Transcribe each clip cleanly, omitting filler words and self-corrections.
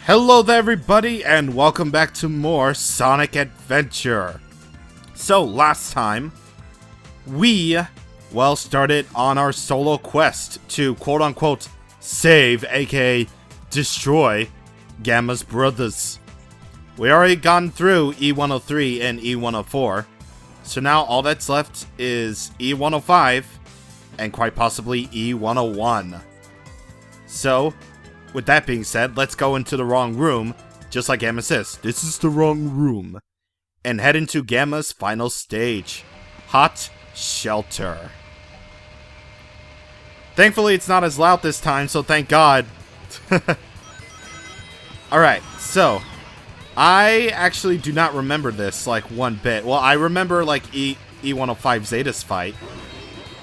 Hello there everybody, and welcome back to more Sonic Adventure. So, last time, we, started on our solo quest to quote-unquote save, aka destroy, Gamma's brothers. We already gone through E103 and E104, so now all that's left is E105, and quite possibly E101. So, with that being said, let's go into the wrong room, just like Gamma says, this is the wrong room, and head into Gamma's final stage, Hot Shelter. Thankfully, it's not as loud this time, so thank God. Alright, so, I actually do not remember this, like, one bit. Well, I remember, like, E105 Zeta's fight,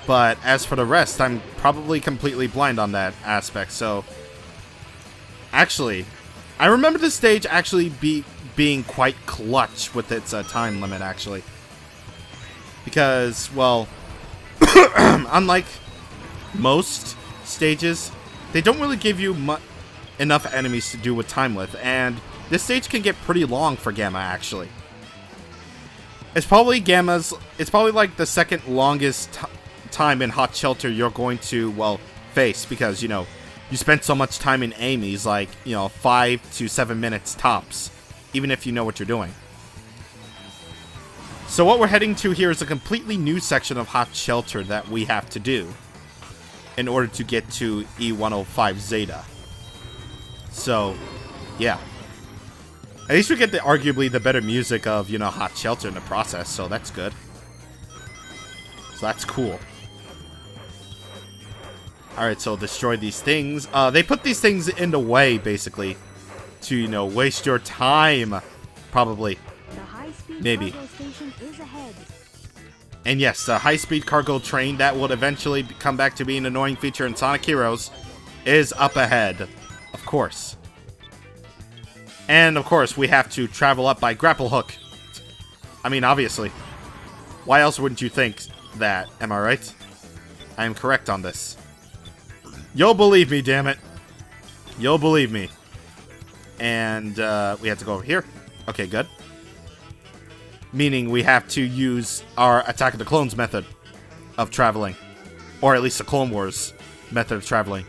but as for the rest, I'm probably completely blind on that aspect, so... Actually, I remember this stage actually being quite clutch with its time limit, actually. Because, well, unlike most stages, they don't really give you enough enemies to do with time with, and this stage can get pretty long for Gamma, actually. It's probably like the second longest time in Hot Shelter you're going to, well, face, because, you know, you spent so much time in Amy's, like, 5 to 7 minutes tops, even if you know what you're doing. So what we're heading to here is a completely new section of Hot Shelter that we have to do in order to get to E105 Zeta. So, yeah. At least we get arguably the better music of, Hot Shelter in the process, so that's good. So that's cool. Alright, so destroy these things. They put these things in the way, basically, to, waste your time. Probably. Maybe. And yes, the high-speed cargo train that will eventually come back to be an annoying feature in Sonic Heroes is up ahead. Of course. And, of course, we have to travel up by grapple hook. I mean, obviously. Why else wouldn't you think that? Am I right? I am correct on this. You'll believe me, damn it. You'll believe me. And, we have to go over here. Okay, good. Meaning we have to use our Attack of the Clones method of traveling. Or at least the Clone Wars method of traveling.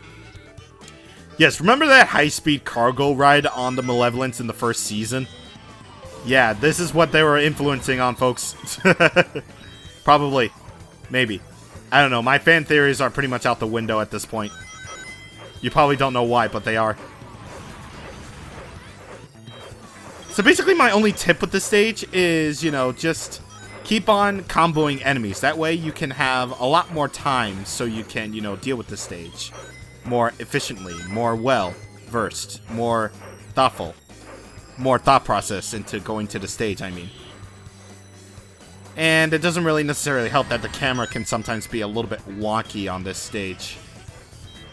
Yes, remember that high-speed cargo ride on the Malevolence in the first season? Yeah, this is what they were influencing on, folks. Probably. Maybe. I don't know, my fan theories are pretty much out the window at this point. You probably don't know why, but they are. So basically my only tip with this stage is, just keep on comboing enemies. That way you can have a lot more time so you can, deal with the stage more efficiently, more well-versed, more thoughtful, more thought process into going to the stage, I mean. And it doesn't really necessarily help that the camera can sometimes be a little bit wonky on this stage.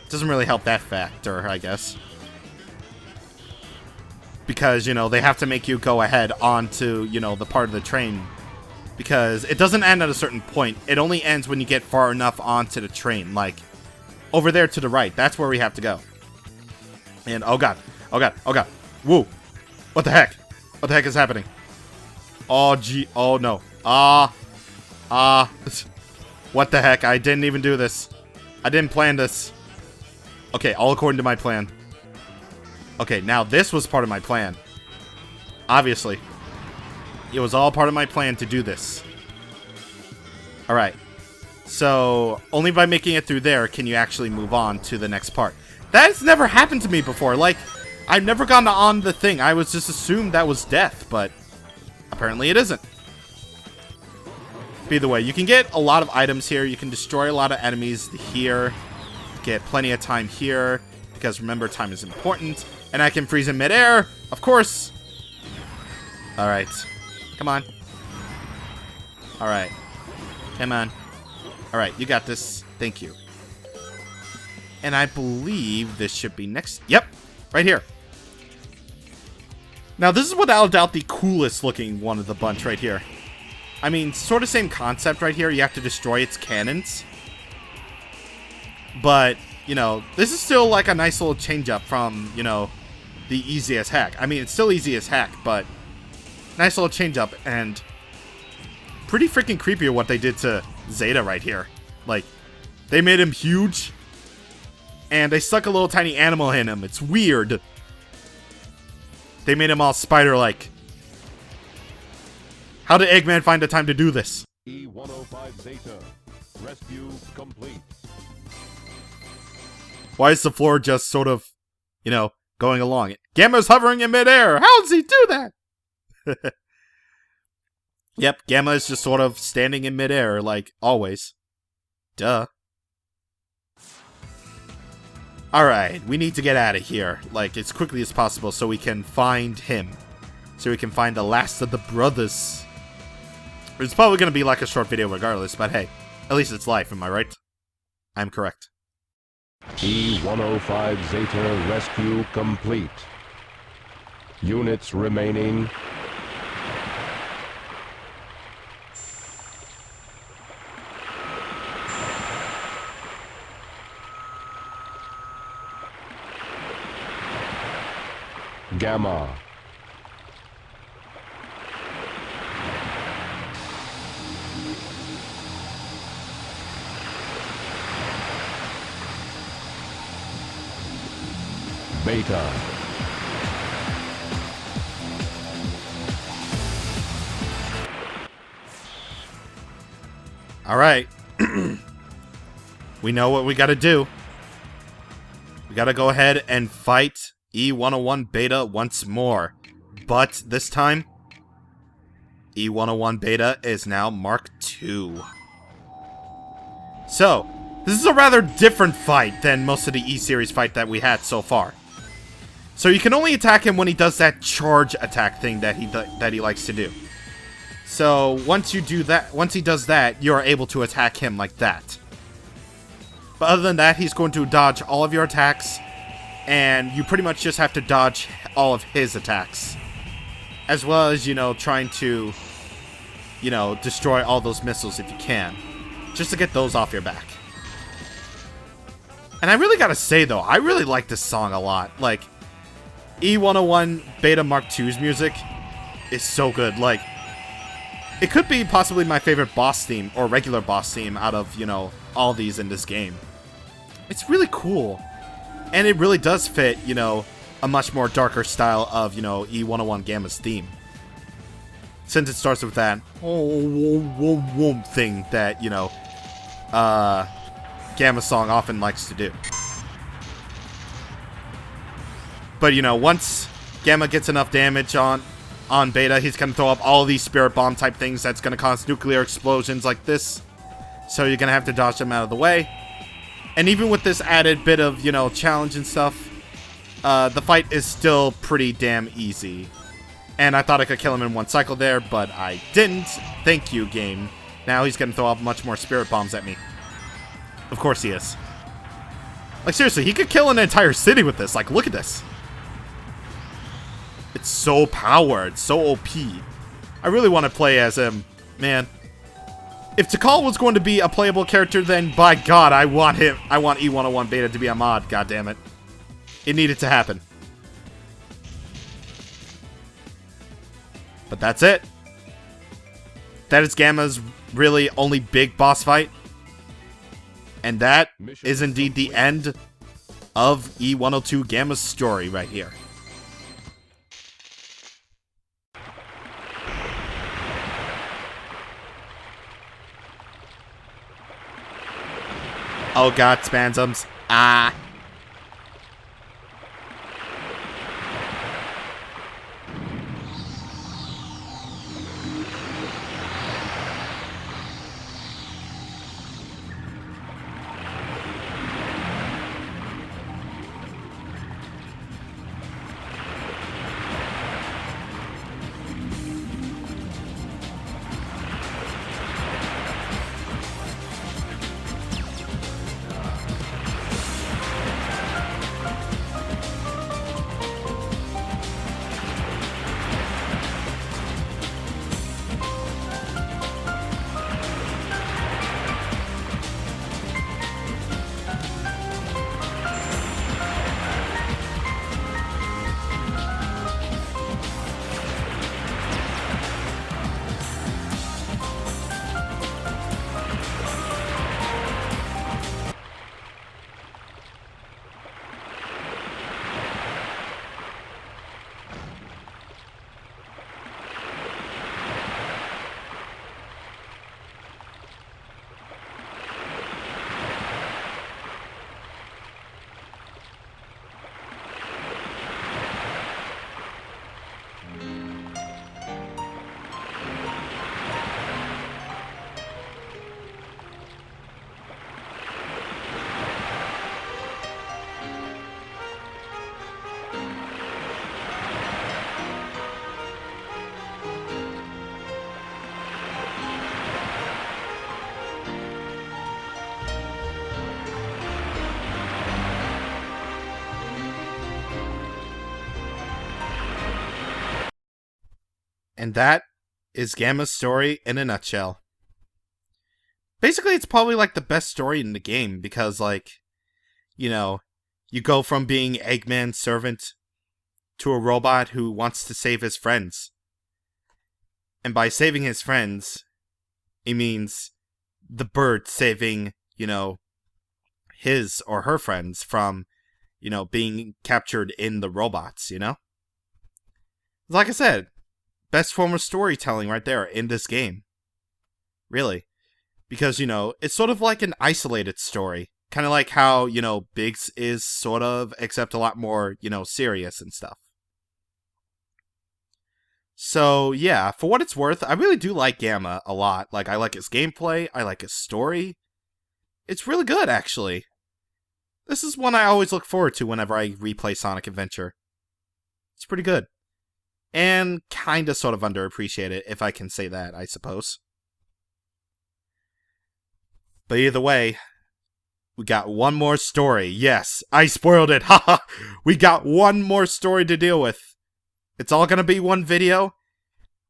Doesn't really help that factor, I guess. Because, they have to make you go ahead onto, the part of the train. Because it doesn't end at a certain point. It only ends when you get far enough onto the train. Like, over there to the right. That's where we have to go. And, oh god. Oh god. Oh god. Woo. What the heck? What the heck is happening? Oh, gee. Oh, no. What the heck? I didn't even do this. I didn't plan this. Okay, all according to my plan. Okay, now this was part of my plan. Obviously. It was all part of my plan to do this. Alright. So, only by making it through there can you actually move on to the next part. That's never happened to me before. Like, I've never gone on the thing. I was just assumed that was death, but apparently it isn't. Either way, you can get a lot of items here. You can destroy a lot of enemies here. Get plenty of time here. Because remember, time is important. And I can freeze in midair. Of course. Alright. Come on. Alright. Come on. Alright, you got this. Thank you. And I believe this should be next. Yep. Right here. Now, this is without a doubt the coolest looking one of the bunch right here. I mean, sort of same concept right here. You have to destroy its cannons. But, this is still like a nice little change up from, the easiest hack. I mean, it's still easy as heck, but nice little change up, and pretty freaking creepy what they did to Zeta right here. Like, they made him huge, and they stuck a little tiny animal in him. It's weird. They made him all spider-like. How did Eggman find the time to do this? E-105 Zeta. Rescue complete. Why is the floor just sort of, you know, going along? Gamma's hovering in midair. How does he do that? Yep, Gamma is just sort of standing in midair, like always. Duh. Alright, we need to get out of here, like, as quickly as possible so we can find him. So we can find the last of the brothers. It's probably going to be like a short video regardless, but hey, at least it's life, am I right? I'm correct. E-105 Zeta rescue complete. Units remaining. Gamma. Beta. Alright. We know what we gotta do. We gotta go ahead and fight E-101 Beta once more. But this time, E-101 Beta is now Mark II. So, this is a rather different fight than most of the E-Series fight that we had so far. So you can only attack him when he does that charge attack thing that he likes to do. So once you do that, once he does that, you are able to attack him like that. But other than that, he's going to dodge all of your attacks, and you pretty much just have to dodge all of his attacks. As well as, you know, trying to, you know, destroy all those missiles if you can. Just to get those off your back. And I really gotta say, though, I really like this song a lot. Like, E-101 Beta Mark II's music is so good. Like, it could be possibly my favorite boss theme, or regular boss theme, out of, you know, all these in this game. It's really cool. And it really does fit, you know, a much more darker style of, you know, E-101 Gamma's theme. Since it starts with that thing that, you know, Gamma song often likes to do. But, you know, once Gamma gets enough damage on Beta, he's going to throw up all these spirit bomb type things that's going to cause nuclear explosions like this. So you're going to have to dodge them out of the way. And even with this added bit of, you know, challenge and stuff, the fight is still pretty damn easy. And I thought I could kill him in one cycle there, but I didn't. Thank you, game. Now he's going to throw up much more spirit bombs at me. Of course he is. Like, seriously, he could kill an entire city with this. Like, look at this. It's so powered, so OP. I really want to play as him, man. If Tikal was going to be a playable character, then by God, I want him. I want E-101 Beta to be a mod. God damn it! It needed to happen. But that's it. That is Gamma's really only big boss fight, and that is indeed the end of E-102 Gamma's story right here. Oh god, Spansums. Ah. And that is Gamma's story in a nutshell. Basically, it's probably like the best story in the game because, like, you know, you go from being Eggman's servant to a robot who wants to save his friends. And by saving his friends, it means the bird saving, his or her friends from, being captured in the robots, Like I said, best form of storytelling right there in this game. Really. Because, it's sort of like an isolated story. Kind of like how, Biggs is sort of, except a lot more, serious and stuff. So, yeah, for what it's worth, I really do like Gamma a lot. Like, I like his gameplay, I like his story. It's really good, actually. This is one I always look forward to whenever I replay Sonic Adventure. It's pretty good. And kinda sort of underappreciated, if I can say that, I suppose. But either way, we got one more story. Yes, I spoiled it. Haha. We got one more story to deal with. It's all gonna be one video,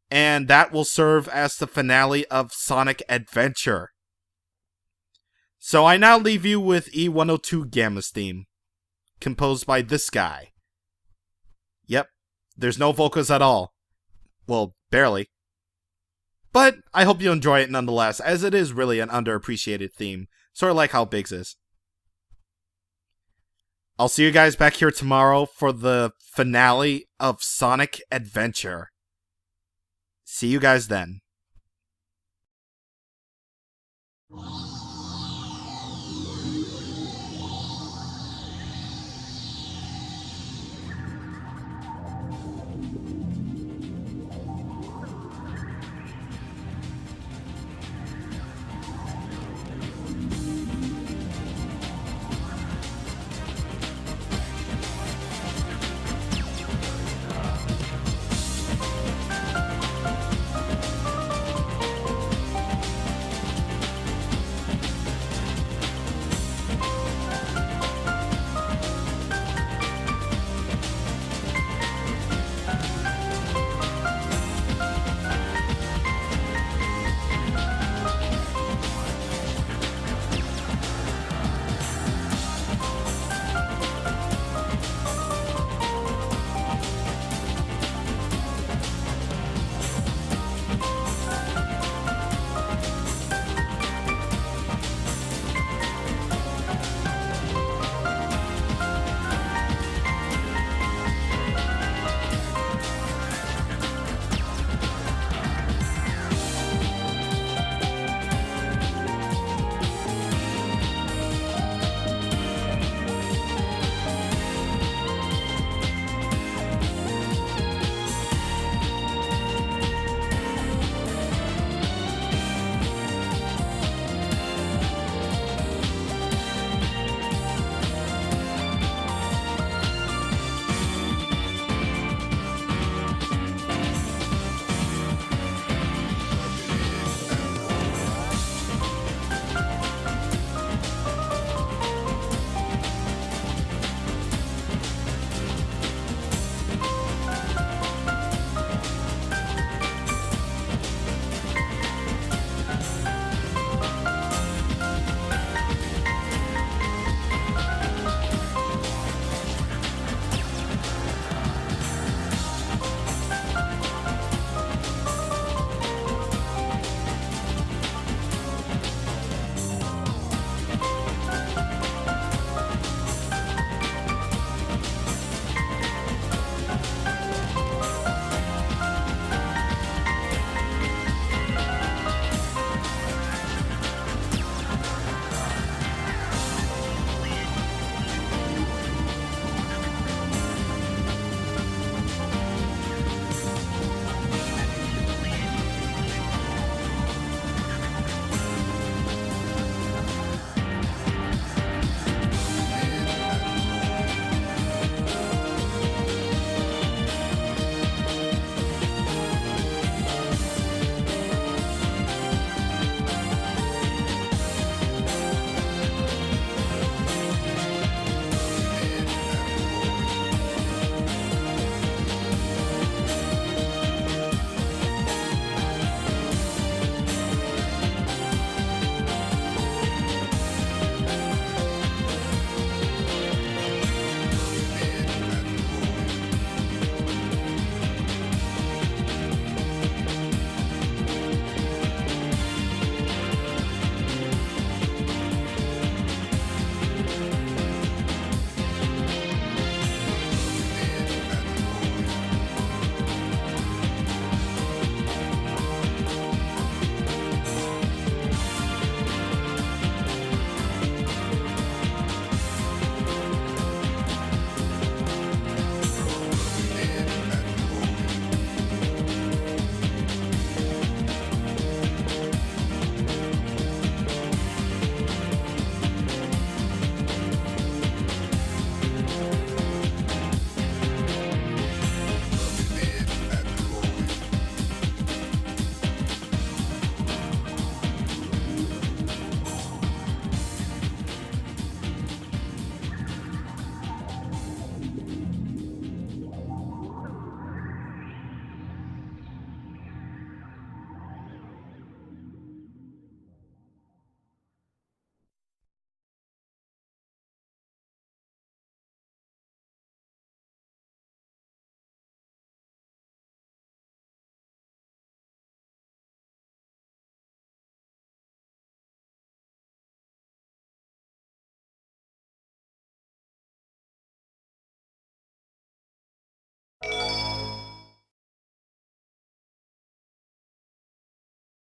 and that will serve as the finale of Sonic Adventure. So I now leave you with E102 Gamma's theme, composed by this guy. Yep, there's no vocals at all. Well, barely. But I hope you enjoy it nonetheless, as it is really an underappreciated theme, sort of like how Biggs is. I'll see you guys back here tomorrow for the finale of Sonic Adventure. See you guys then.